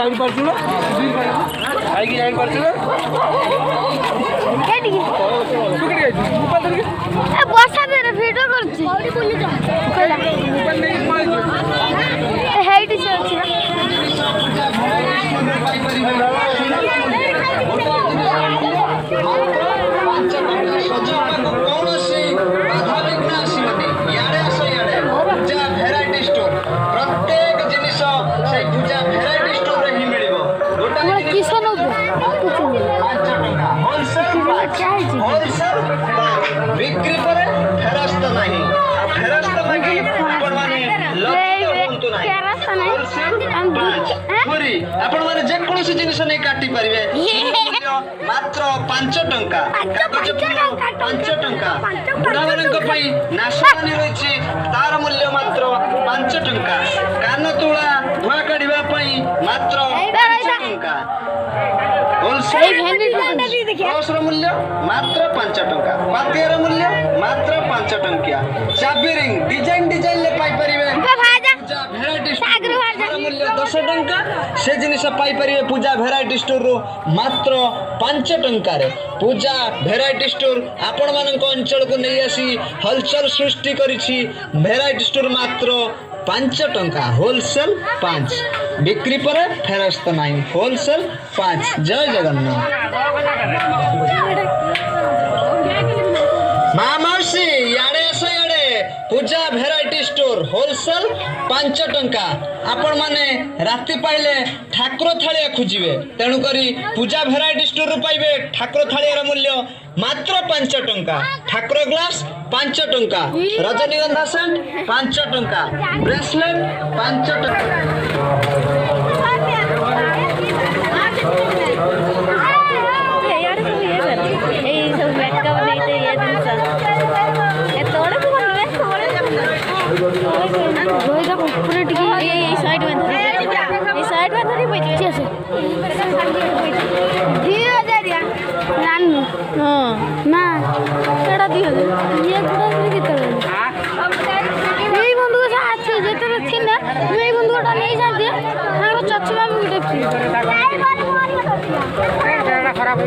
ଜାଣିପାରୁଛୁ ନା ଖାଇକି ଜାଣିପାରୁଛୁ ନା ବର୍ଷା ଦିନରେ ଭିଡ଼ିଓ କରୁଛି ହେଇଠି ସେ ଅଛି କୌଣସି ବାଧାବିଘ୍ନ ଆସିବନି ଇଆଡ଼େ ଆସ ଇଆଡ଼େ ପୂଜା ଭେରାଇଟି ଷ୍ଟୋର ପ୍ରତ୍ୟେକ ଜିନିଷ ସେଇ ପୂଜା ଭେରାଇଟି ଷ୍ଟୋରରେ ହିଁ ମିଳିବ ଗୋଟା କିସ ନବୁ 5 ଟଙ୍କା ହୋଲସେଲ ବିକ୍ରି ପରେ ଫେରସ୍ତ ନାହିଁ ଆଉ ଫେରସ୍ତ ଲାଗି ଆପଣମାନେ ଲଜ୍ଜିତ ହୁଅନ୍ତୁ ନାହିଁ ପୁରୀ ଆପଣମାନେ ଯେକୌଣସି ଜିନିଷ ନେଇ କାଟି ପାରିବେ ମାତ୍ର 5 ଟଙ୍କା 5 ଟଙ୍କା ବୁଢ଼ାମାନଙ୍କ ପାଇଁ ନାଶପାନି ରହିଛି ତାର ମୂଲ୍ୟ ମାତ୍ର 5 ଟଙ୍କା କାନ ତୁଳା ଧୂଆ କାଢିବା ପାଇଁ ମାତ୍ର 5 ଟଙ୍କା ବ୍ରଶର ମୂଲ୍ୟ ମାତ୍ର 5 ଟଙ୍କା ପାତିଆର ମୂଲ୍ୟ ମାତ୍ର 5 ଟଙ୍କିଆ ଚାବି ରିଙ୍ଗ ଡିଜାଇନରେ ପାଇପାରିବେ ଭେରାଇଟି ଷ୍ଟୋର ମୂଲ୍ୟ 10 ଟଙ୍କା ସେ ଜିନିଷ ପାଇପାରିବେ ପୂଜା ଭେରାଇଟି ଷ୍ଟୋରରୁ ମାତ୍ର 5 ଟଙ୍କାରେ ପୂଜା ଭେରାଇଟି ଷ୍ଟୋର ଆପଣମାନଙ୍କ ଅଞ୍ଚଳକୁ ନେଇ ଆସି ହଲଚଲ ସୃଷ୍ଟି କରିଛି ଭେରାଇଟି ଷ୍ଟୋର ମାତ୍ର 5 ଟଙ୍କା ହୋଲସେଲ 5 ବିକ୍ରି ପରେ ଫେରସ୍ତ ନାହିଁ ହୋଲସେଲ 5 ଜୟ ଜଗନ୍ନାଥ ମା ମାଉସୀ ଇଆଡ଼େ ଆସ ଇଆଡ଼େ ପୂଜା ଭେରାଇଟି ଷ୍ଟୋର ହୋଲସେଲ 5 ଟଙ୍କା ଆପଣମାନେ ରାତି ପାଇଲେ ଠାକୁର ଥାଳିଆ ଖୋଜିବେ ତେଣୁକରି ପୂଜା ଭେରାଇଟି ଷ୍ଟୋରରୁ ପାଇବେ ଠାକୁର ଥାଳିଆର ମୂଲ୍ୟ ମାତ୍ର 5 ଟଙ୍କା ଠାକୁର ଗ୍ଲାସ 5 ଟଙ୍କା ରଜନୀଗନ୍ଧା ସେଣ୍ଟ 5 ଟଙ୍କା ବ୍ରେସଲେଟ 5 ଟଙ୍କା खराब